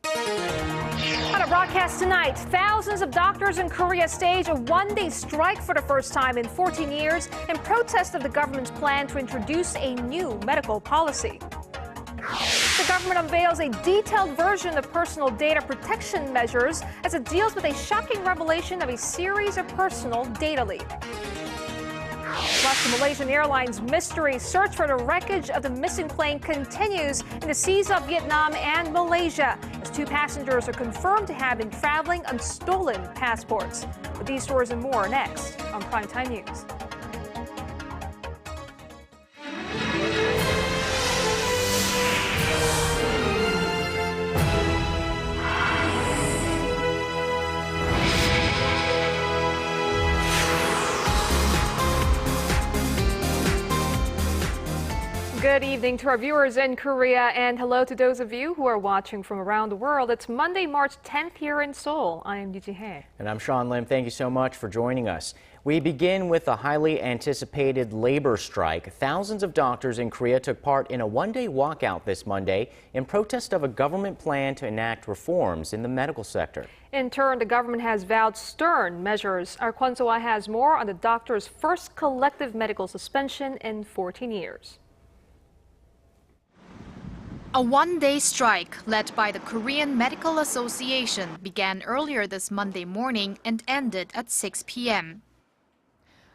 On a broadcast tonight, thousands of doctors in Korea stage a one-day strike for the first time in 14 years in protest of the government's plan to introduce a new medical policy. The government unveils a detailed version of personal data protection measures as it deals with a shocking revelation of a series of personal data leaks. Plus, the Malaysian Airlines mystery search for the wreckage of the missing plane continues in the seas of Vietnam and Malaysia, as 2 passengers are confirmed to have been traveling on stolen passports. With these stories and more next on Primetime News. Good evening to our viewers in Korea, and hello to those of you who are watching from around the world. It's Monday, March 10th here in Seoul. I am Yoo Ji-hye. And I'm Sean Lim. Thank you so much for joining us. We begin with a highly anticipated labor strike. Thousands of doctors in Korea took part in a one-day walkout this Monday in protest of a government plan to enact reforms in the medical sector. In turn, the government has vowed stern measures. Our Kwon Soa has more on the doctors' first collective medical suspension in 14 years. A one-day strike led by the Korean Medical Association began earlier this Monday morning and ended at 6 p.m.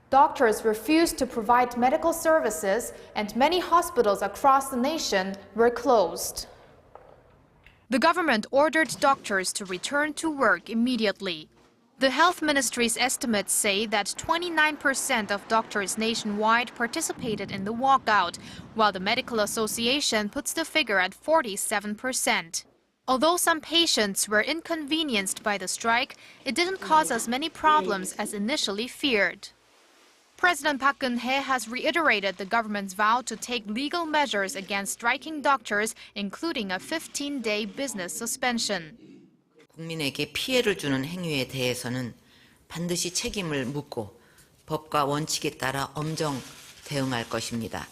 Doctors refused to provide medical services, and many hospitals across the nation were closed. The government ordered doctors to return to work immediately. The Health Ministry's estimates say that 29% of doctors nationwide participated in the walkout, while the Medical Association puts the figure at 47%. Although some patients were inconvenienced by the strike, it didn't cause as many problems as initially feared. President Park Geun-hye has reiterated the government's vow to take legal measures against striking doctors, including a 15-day business suspension. 국민에게 피해를 주는 행위에 대해서는 반드시 책임을 묻고 법과 원칙에 따라 엄정 대응할 것입니다.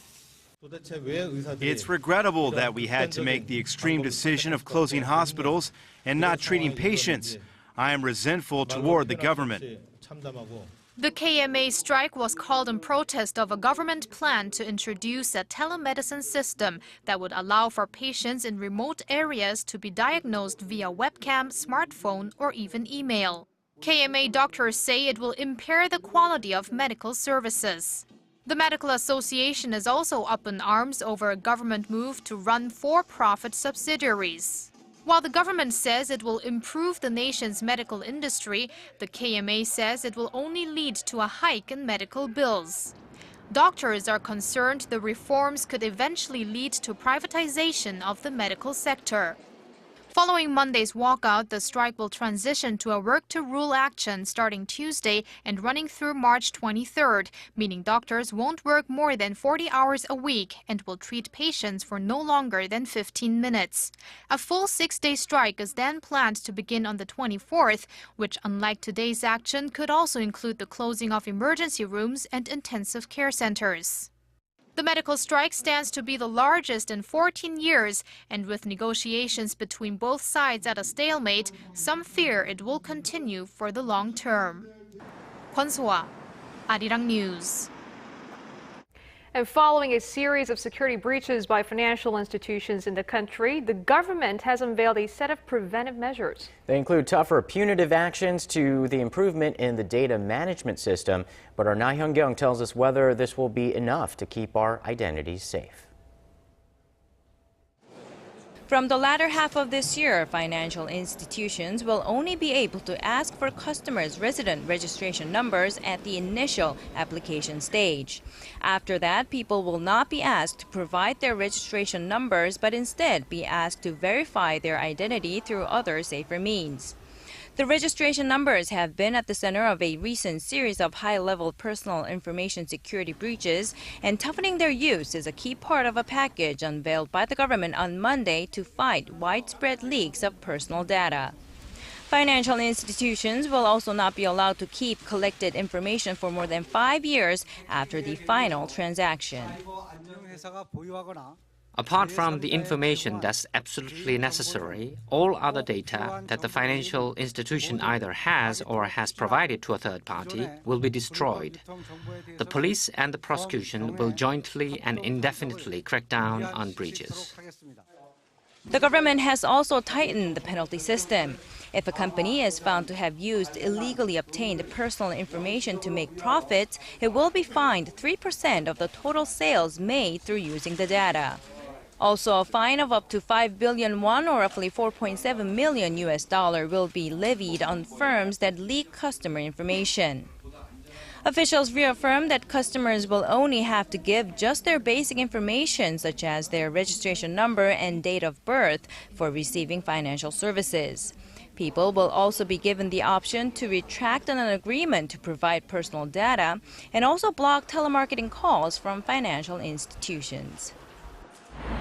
It's regrettable that we had to make the extreme decision of closing hospitals and not treating patients. I am resentful toward the government. The KMA strike was called in protest of a government plan to introduce a telemedicine system that would allow for patients in remote areas to be diagnosed via webcam, smartphone, or even email. KMA doctors say it will impair the quality of medical services. The Medical Association is also up in arms over a government move to run for-profit subsidiaries. While the government says it will improve the nation's medical industry, the KMA says it will only lead to a hike in medical bills. Doctors are concerned the reforms could eventually lead to privatization of the medical sector. Following Monday's walkout, the strike will transition to a work-to-rule action starting Tuesday and running through March 23rd, meaning doctors won't work more than 40 hours a week and will treat patients for no longer than 15 minutes. A full 6-day strike is then planned to begin on the 24th, which, unlike today's action, could also include the closing of emergency rooms and intensive care centers. The medical strike stands to be the largest in 14 years, and with negotiations between both sides at a stalemate, some fear it will continue for the long term. Kwon Soa, Arirang News. And following a series of security breaches by financial institutions in the country, the government has unveiled a set of preventive measures. They include tougher punitive actions to the improvement in the data management system. But our Na Hyung-kyung tells us whether this will be enough to keep our identities safe. From the latter half of this year, financial institutions will only be able to ask for customers' resident registration numbers at the initial application stage. After that, people will not be asked to provide their registration numbers, but instead be asked to verify their identity through other safer means. The registration numbers have been at the center of a recent series of high-level personal information security breaches, and toughening their use is a key part of a package unveiled by the government on Monday to fight widespread leaks of personal data. Financial institutions will also not be allowed to keep collected information for more than 5 years after the final transaction. Apart from the information that's absolutely necessary, all other data that the financial institution either has or has provided to a third party will be destroyed. The police and the prosecution will jointly and indefinitely crack down on breaches. The government has also tightened the penalty system. If a company is found to have used illegally obtained personal information to make profits, it will be fined 3% of the total sales made through using the data. Also, a fine of up to 5 billion won, or roughly $4.7 million will be levied on firms that leak customer information. Officials reaffirm that customers will only have to give just their basic information, such as their registration number and date of birth, for receiving financial services. People will also be given the option to retract on an agreement to provide personal data and also block telemarketing calls from financial institutions.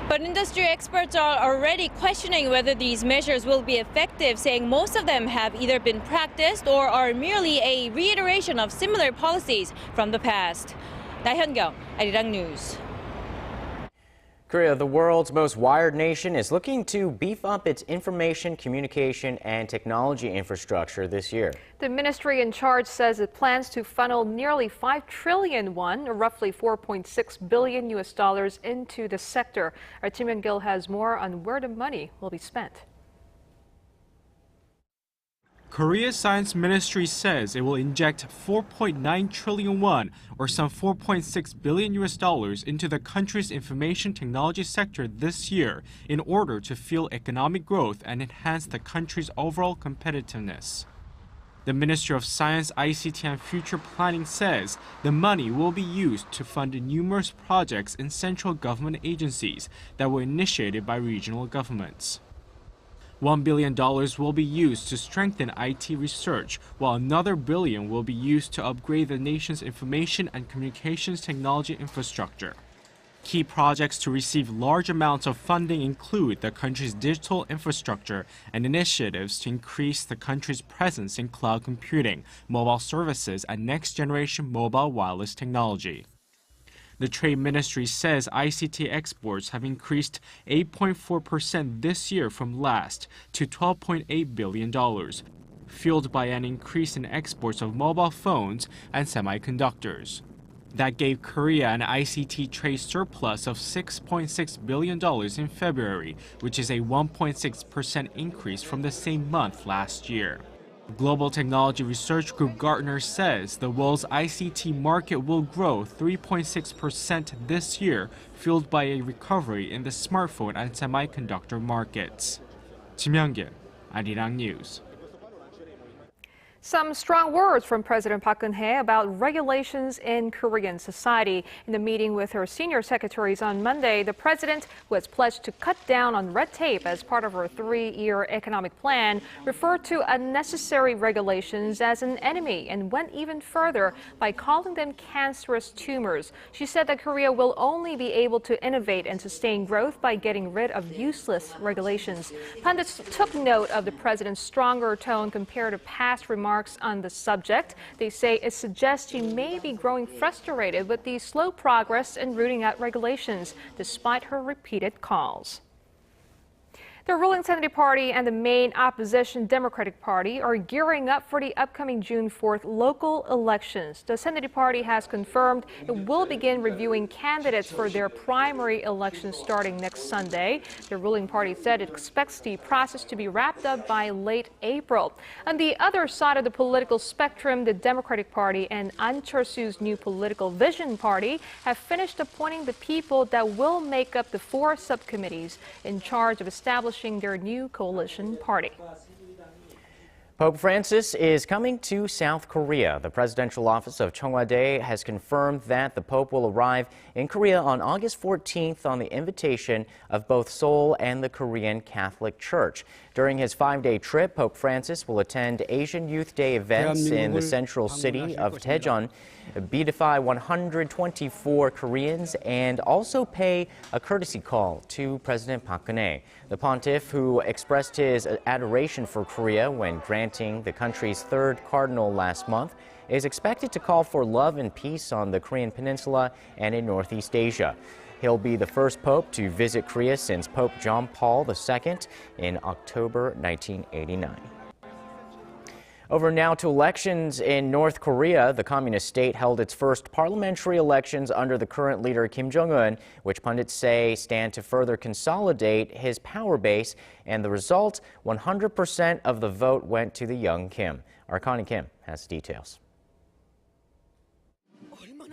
But industry experts are already questioning whether these measures will be effective, saying most of them have either been practiced or are merely a reiteration of similar policies from the past. 나현경, Arirang News. Korea, the world's most wired nation, is looking to beef up its information, communication, and technology infrastructure this year. The ministry in charge says it plans to funnel nearly 5 trillion won, or roughly $4.6 billion into the sector. Our Kim Young-gil has more on where the money will be spent. Korea's Science Ministry says it will inject 4.9 trillion won, or some $4.6 billion into the country's information technology sector this year in order to fuel economic growth and enhance the country's overall competitiveness. The Ministry of Science, ICT and Future Planning says the money will be used to fund numerous projects in central government agencies that were initiated by regional governments. $1 billion will be used to strengthen IT research, while another billion will be used to upgrade the nation's information and communications technology infrastructure. Key projects to receive large amounts of funding include the country's digital infrastructure and initiatives to increase the country's presence in cloud computing, mobile services, and next-generation mobile wireless technology. The Trade Ministry says ICT exports have increased 8.4% this year from last to $12.8 billion, fueled by an increase in exports of mobile phones and semiconductors. That gave Korea an ICT trade surplus of $6.6 billion in February, which is a 1.6% increase from the same month last year. Global technology research group Gartner says the world's ICT market will grow 3.6% this year, fueled by a recovery in the smartphone and semiconductor markets. Kim Young-gil, Arirang News. Some strong words from President Park Geun-hye about regulations in Korean society. In the meeting with her senior secretaries on Monday, the president, who has pledged to cut down on red tape as part of her 3-year economic plan, referred to unnecessary regulations as an enemy and went even further by calling them cancerous tumors. She said that Korea will only be able to innovate and sustain growth by getting rid of useless regulations. Pundits took note of the president's stronger tone compared to past remarks on the subject. They say it suggests she may be growing frustrated with the slow progress in rooting out regulations, despite her repeated calls. The ruling Senate Party and the main opposition Democratic Party are gearing up for the upcoming June 4th local elections. The Senate Party has confirmed it will begin reviewing candidates for their primary elections starting next Sunday. The ruling party said it expects the process to be wrapped up by late April. On the other side of the political spectrum, the Democratic Party and An Chol-soo's New Political Vision Party have finished appointing the people that will make up the 4 subcommittees in charge of establishing their new coalition party. Pope Francis is coming to South Korea. The presidential office of Cheongwadae has confirmed that the Pope will arrive in Korea on August 14th on the invitation of both Seoul and the Korean Catholic Church. During his 5-day trip, Pope Francis will attend Asian Youth Day events in the central city of Daejeon, beatify 124 Koreans, and also pay a courtesy call to President Park Geun-hye. The pontiff, who expressed his adoration for Korea when granting the country's 3rd cardinal last month, is expected to call for love and peace on the Korean peninsula and in Northeast Asia. He'll be the first pope to visit Korea since Pope John Paul II in October 1989. Over now to elections in North Korea. The communist state held its first parliamentary elections under the current leader Kim Jong-un, which pundits say stand to further consolidate his power base. And the result, 100% of the vote went to the young Kim. Our Connie Kim has details.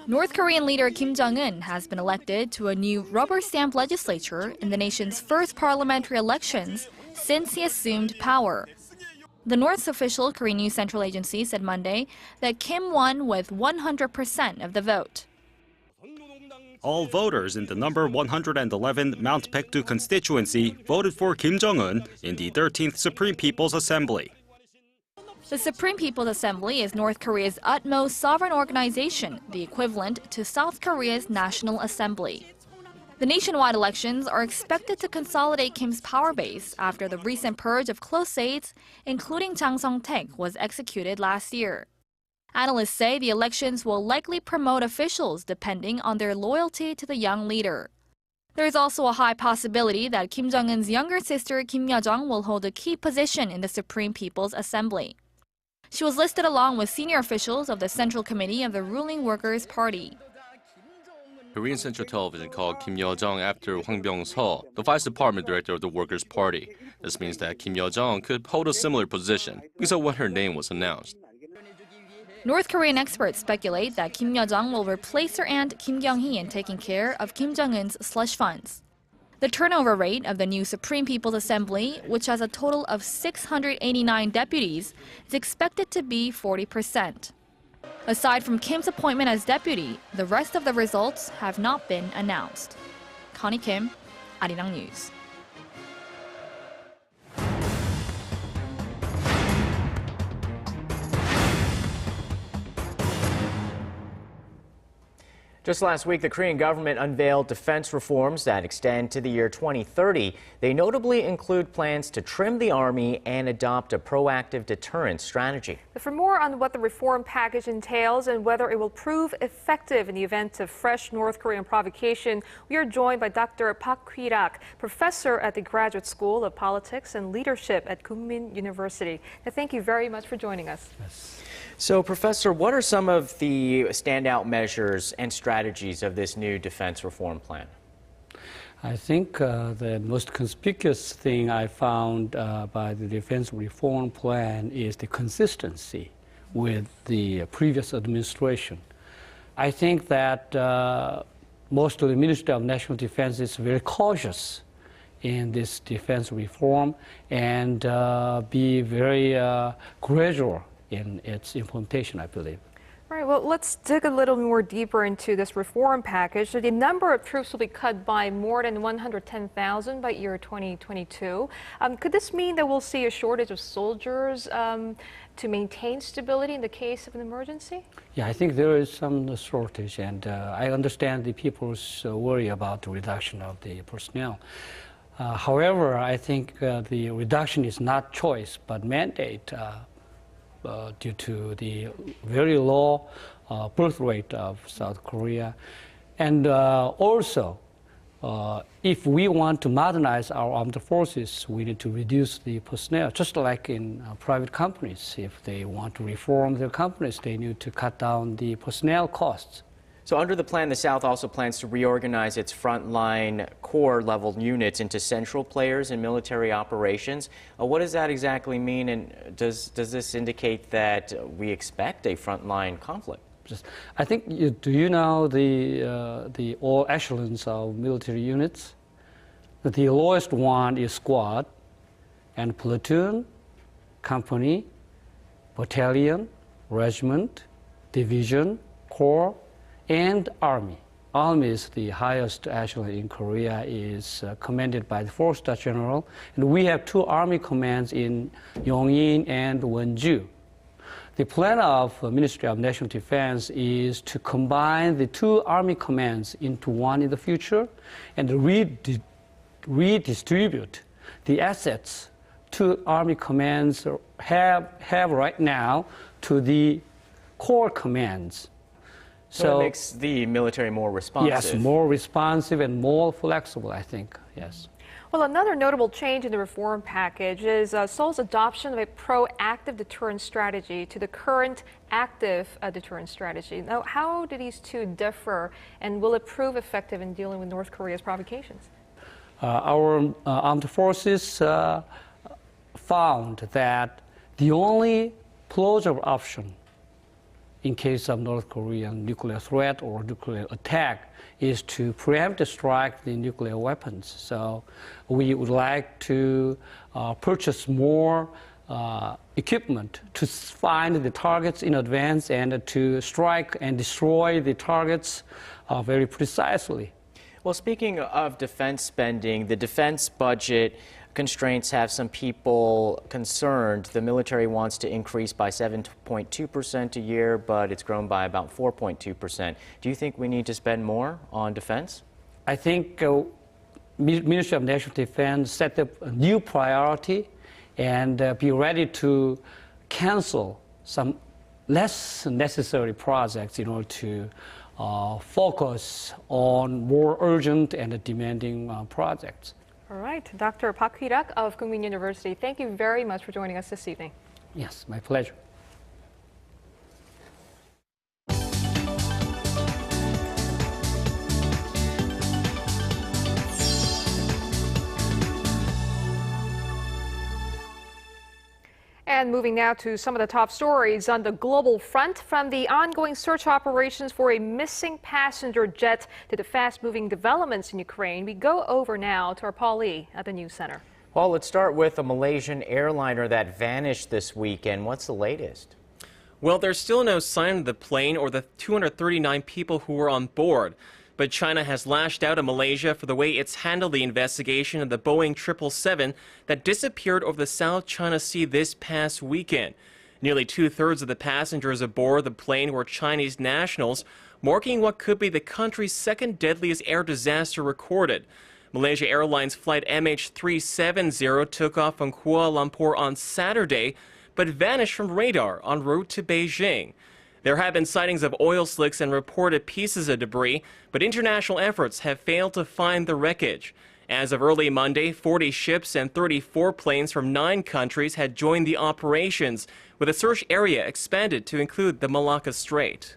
North Korean leader Kim Jong-un has been elected to a new rubber stamp legislature in the nation's first parliamentary elections since he assumed power. The North's official Korean News Central Agency said Monday that Kim won with 100% of the vote. All voters in the number 111 Mount Baekdu constituency voted for Kim Jong-un in the 13th Supreme People's Assembly. The Supreme People's Assembly is North Korea's utmost sovereign organization, the equivalent to South Korea's National Assembly. The nationwide elections are expected to consolidate Kim's power base after the recent purge of close aides, including Jang Song-taek, was executed last year. Analysts say the elections will likely promote officials depending on their loyalty to the young leader. There is also a high possibility that Kim Jong-un's younger sister Kim Yo-jong will hold a key position in the Supreme People's Assembly. She was listed along with senior officials of the Central Committee of the ruling Workers' Party. Korean Central Television called Kim Yo-jong after Hwang Byung-seo, the vice department director of the Workers' Party. This means that Kim Yo-jong could hold a similar position because of when her name was announced. North Korean experts speculate that Kim Yo-jong will replace her aunt Kim Kyung-hee in taking care of Kim Jong-un's slush funds. The turnover rate of the new Supreme People's Assembly, which has a total of 689 deputies, is expected to be 40%. Aside from Kim's appointment as deputy, the rest of the results have not been announced. Connie Kim, Arirang News. Just last week, the Korean government unveiled defense reforms that extend to the year 2030. They notably include plans to trim the army and adopt a proactive deterrence strategy. For more on what the reform package entails and whether it will prove effective in the event of fresh North Korean provocation, we are joined by Dr. Park Hee-rak, professor at the Graduate School of Politics and Leadership at Kookmin University. Thank you very much for joining us. Yes. So, Professor, what are some of the standout measures and strategies of this new defense reform plan? I think the most conspicuous thing I found by the defense reform plan is the consistency with the previous administration. I think that most of the Ministry of National Defense is very cautious in this defense reform and be very gradual in its implementation, I believe. Right, well, let's dig a little more deeper into this reform package. So the number of troops will be cut by more than 110,000 by year 2022. Could this mean that we'll see a shortage of soldiers to maintain stability in the case of an emergency? Yeah, I think there is some shortage, and I understand the people's worry about the reduction of the personnel. However, I think the reduction is not choice, but mandate. Due to the very low birth rate of South Korea. And also, if we want to modernize our armed forces, we need to reduce the personnel, just like in private companies. If they want to reform their companies, they need to cut down the personnel costs. So under the plan, the South also plans to reorganize its frontline corps-level units into central players in military operations. What does that exactly mean, and does this indicate that we expect a frontline conflict? I think, do you know the all echelons of military units? The lowest one is squad, and platoon, company, battalion, regiment, division, corps, and army. Army is the highest echelon in Korea, is commanded by the 4-star general. And we have 2 army commands in Yongin and Wonju. The plan of the Ministry of National Defense is to combine the 2 army commands into one in the future and redistribute the assets 2 army commands have right now to the core commands. So it makes the military more responsive. Yes, more responsive and more flexible, I think, yes. Well, another notable change in the reform package is Seoul's adoption of a proactive deterrence strategy to the current active deterrence strategy. Now, how do these two differ, and will it prove effective in dealing with North Korea's provocations? Our armed forces found that the only plausible option in case of North Korean nuclear threat or nuclear attack is to preempt strike the nuclear weapons. So we would like to purchase more equipment to find the targets in advance and to strike and destroy the targets very precisely. Well, speaking of defense spending, the defense budget constraints have some people concerned. The military wants to increase by 7.2% a year, but it's grown by about 4.2%. Do you think we need to spend more on defense? I think Ministry of National Defense set up a new priority and be ready to cancel some less necessary projects in order to focus on more urgent and demanding projects. All right, Dr. Park Hee-rak of Kookmin University, thank you very much for joining us this evening. Yes, my pleasure. And moving now to some of the top stories on the global front, from the ongoing search operations for a missing passenger jet to the fast-moving developments in Ukraine, we go over now to our Paul Lee at the News Center. Well, let's start with a Malaysian airliner that vanished this weekend. What's the latest? Well, there's still no sign of the plane or the 239 people who were on board. But China has lashed out at Malaysia for the way it's handled the investigation of the Boeing 777 that disappeared over the South China Sea this past weekend. Nearly two-thirds of the passengers aboard the plane were Chinese nationals, marking what could be the country's second deadliest air disaster recorded. Malaysia Airlines flight MH370 took off from Kuala Lumpur on Saturday, but vanished from radar en route to Beijing. There have been sightings of oil slicks and reported pieces of debris, but international efforts have failed to find the wreckage. As of early Monday, 40 ships and 34 planes from 9 countries had joined the operations, with a search area expanded to include the Malacca Strait.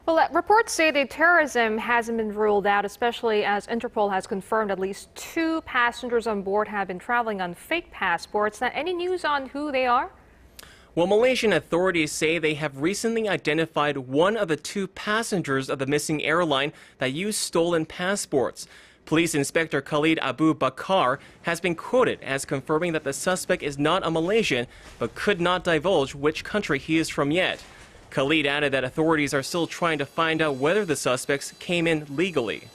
Well, reports say that terrorism hasn't been ruled out, especially as Interpol has confirmed at least 2 passengers on board have been traveling on fake passports. Now, any news on who they are? Well, Malaysian authorities say they have recently identified one of the 2 passengers of the missing airline that used stolen passports. Police Inspector Khalid Abu Bakar has been quoted as confirming that the suspect is not a Malaysian, but could not divulge which country he is from yet. Khalid added that authorities are still trying to find out whether the suspects came in legally.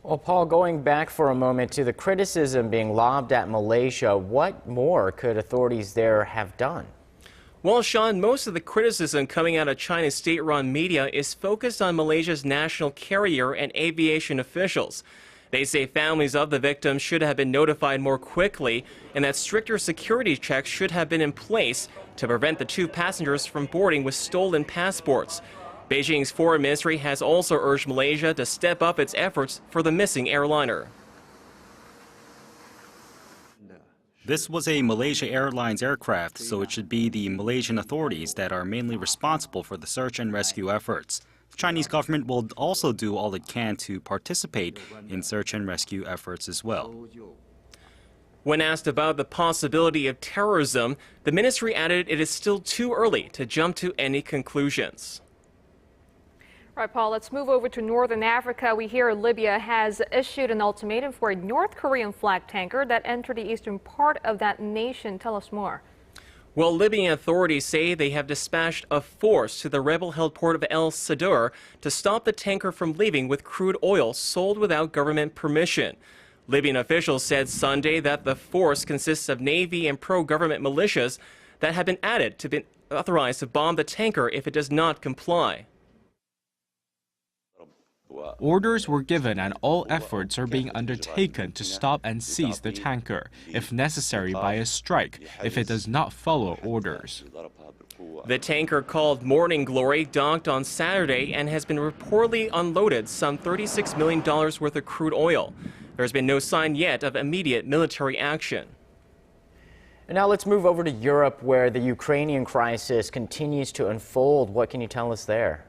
Well, Paul, going back for a moment to the criticism being lobbed at Malaysia, what more could authorities there have done? Well, Sean, most of the criticism coming out of China's state-run media is focused on Malaysia's national carrier and aviation officials. They say families of the victims should have been notified more quickly and that stricter security checks should have been in place to prevent the 2 passengers from boarding with stolen passports. Beijing's foreign ministry has also urged Malaysia to step up its efforts for the missing airliner. This was a Malaysia Airlines aircraft, so it should be the Malaysian authorities that are mainly responsible for the search and rescue efforts. The Chinese government will also do all it can to participate in search and rescue efforts as well. When asked about the possibility of terrorism, the ministry added it is still too early to jump to any conclusions. All right, Paul, let's move over to Northern Africa. We hear Libya has issued an ultimatum for a North Korean flag tanker that entered the eastern part of that nation. Tell us more. Well, Libyan authorities say they have dispatched a force to the rebel-held port of El Sadur to stop the tanker from leaving with crude oil sold without government permission. Libyan officials said Sunday that the force consists of Navy and pro-government militias that have been added to be authorized to bomb the tanker if it does not comply. Orders were given and all efforts are being undertaken to stop and seize the tanker, if necessary by a strike, if it does not follow orders. The tanker called Morning Glory docked on Saturday and has been reportedly unloaded some $36 million worth of crude oil. There's been no sign yet of immediate military action. And now let's move over to Europe, where the Ukrainian crisis continues to unfold. What can you tell us there?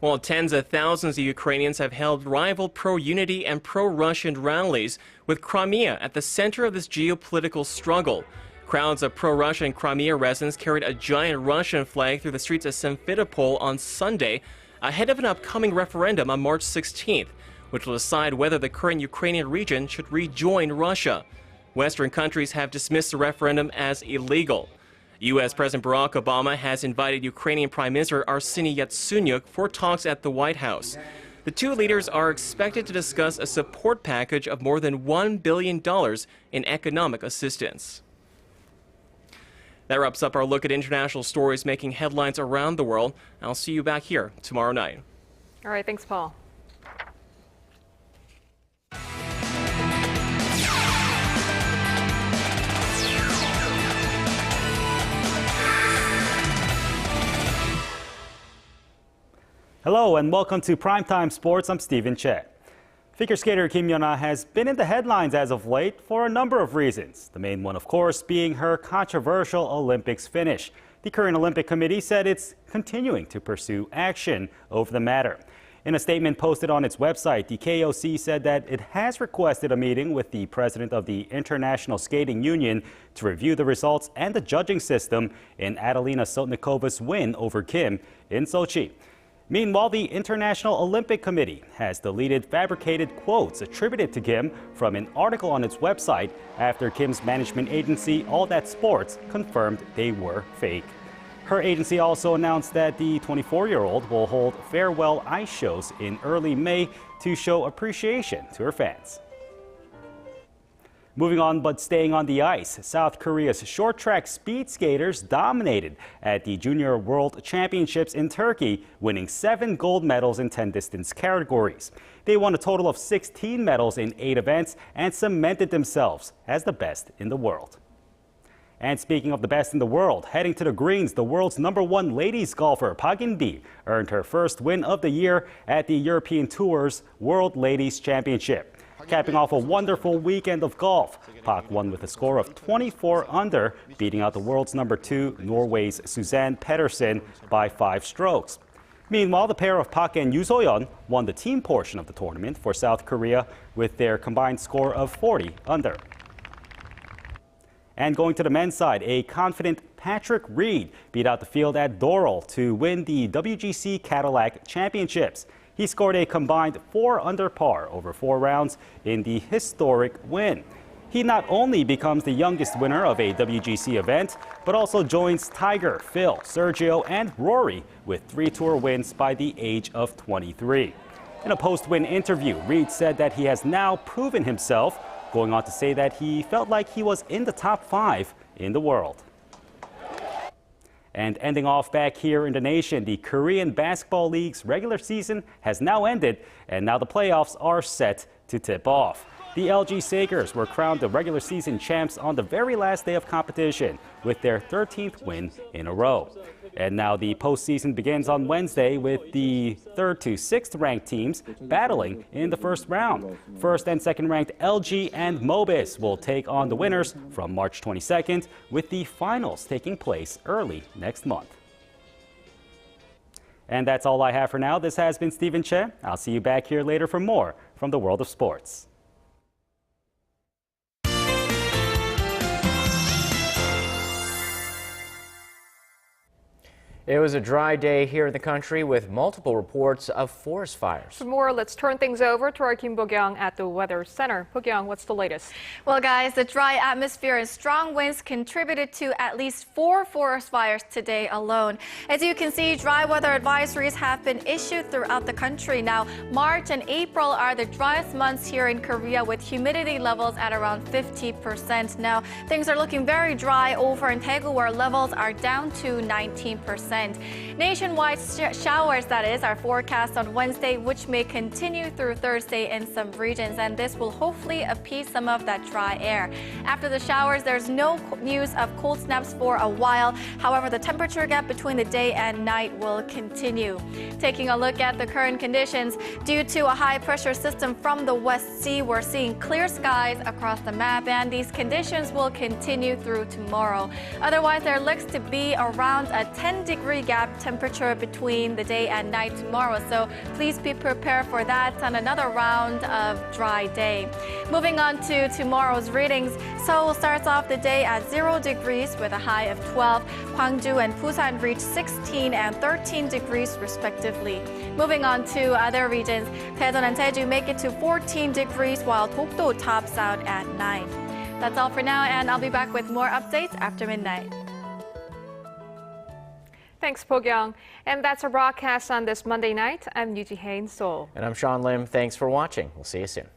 Well, tens of thousands of Ukrainians have held rival pro-unity and pro-Russian rallies, with Crimea at the center of this geopolitical struggle. Crowds of pro-Russian Crimea residents carried a giant Russian flag through the streets of Simferopol on Sunday, ahead of an upcoming referendum on March 16th, which will decide whether the current Ukrainian region should rejoin Russia. Western countries have dismissed the referendum as illegal. U.S. President Barack Obama has invited Ukrainian Prime Minister Arseniy Yatsenyuk for talks at the White House. The two leaders are expected to discuss a support package of more than $1 billion in economic assistance. That wraps up our look at international stories making headlines around the world. I'll see you back here tomorrow night. All right, thanks, Paul. Hello and welcome to Primetime Sports. I'm Stephen Che. Figure skater Kim Yeon-ah has been in the headlines as of late for a number of reasons. The main one, of course, being her controversial Olympics finish. The Korean Olympic Committee said it's continuing to pursue action over the matter. In a statement posted on its website, the KOC said that it has requested a meeting with the president of the International Skating Union to review the results and the judging system in Adelina Sotnikova's win over Kim in Sochi. Meanwhile, the International Olympic Committee has deleted fabricated quotes attributed to Kim from an article on its website after Kim's management agency, All That Sports, confirmed they were fake. Her agency also announced that the 24-year-old will hold farewell ice shows in early May to show appreciation to her fans. Moving on, but staying on the ice, South Korea's short track speed skaters dominated at the Junior World Championships in Turkey, winning 7 gold medals in 10 distance categories. They won a total of 16 medals in 8 events and cemented themselves as the best in the world. And speaking of the best in the world, heading to the greens, the world's #1 ladies golfer Park In-bi earned her first win of the year at the European Tour's World Ladies Championship. Capping off a wonderful weekend of golf, Park won with a score of 24 under, beating out the world's #2, Norway's Suzanne Pedersen, by 5 strokes. Meanwhile, the pair of Park and Yoo So-yeon won the team portion of the tournament for South Korea with their combined score of 40 under. And going to the men's side, a confident Patrick Reed beat out the field at Doral to win the WGC Cadillac Championships. He scored a combined 4 under par over 4 rounds in the historic win. He not only becomes the youngest winner of a WGC event, but also joins Tiger, Phil, Sergio, and Rory with 3 tour wins by the age of 23. In a post-win interview, Reed said that he has now proven himself, going on to say that he felt like he was in the top 5 in the world. And ending off back here in the nation, the Korean Basketball League's regular season has now ended, and now the playoffs are set to tip off. The LG Sakers were crowned the regular season champs on the very last day of competition with their 13th win in a row. And now the postseason begins on Wednesday with the 3rd to 6th ranked teams battling in the first round. First and second ranked LG and Mobis will take on the winners from March 22nd, with the finals taking place early next month. And that's all I have for now. This has been Stephen Che. I'll see you back here later for more from the world of sports. It was a dry day here in the country with multiple reports of forest fires. For more, let's turn things over to our Kim Bo-kyung at the Weather Center. Bo-kyung, what's the latest? Well, guys, the dry atmosphere and strong winds contributed to at least 4 forest fires today alone. As you can see, dry weather advisories have been issued throughout the country. Now, March and April are the driest months here in Korea, with humidity levels at around 50%. Now, things are looking very dry over in Daegu, where levels are down to 19%. trend. Nationwide showers, that is, are forecast on Wednesday, which may continue through Thursday in some regions, and this will hopefully appease some of that dry air. After the showers, there's no news of cold snaps for a while. However, the temperature gap between the day and night will continue. Taking a look at the current conditions, due to a high pressure system from the West Sea, we're seeing clear skies across the map, and these conditions will continue through tomorrow. Otherwise, there looks to be around a 10-degree gap temperature between the day and night tomorrow, so please be prepared for that on another round of dry day. Moving on to tomorrow's readings, Seoul starts off the day at 0 degrees with a high of 12. Gwangju and Busan reach 16 and 13 degrees respectively. Moving on to other regions, Daejeon and Jeju make it to 14 degrees while Dokdo tops out at 9. That's all for now, and I'll be back with more updates after midnight. Thanks, Po-kyung. And that's our broadcast on this Monday night. I'm Yoo Ji-hae in Seoul. And I'm Sean Lim. Thanks for watching. We'll see you soon.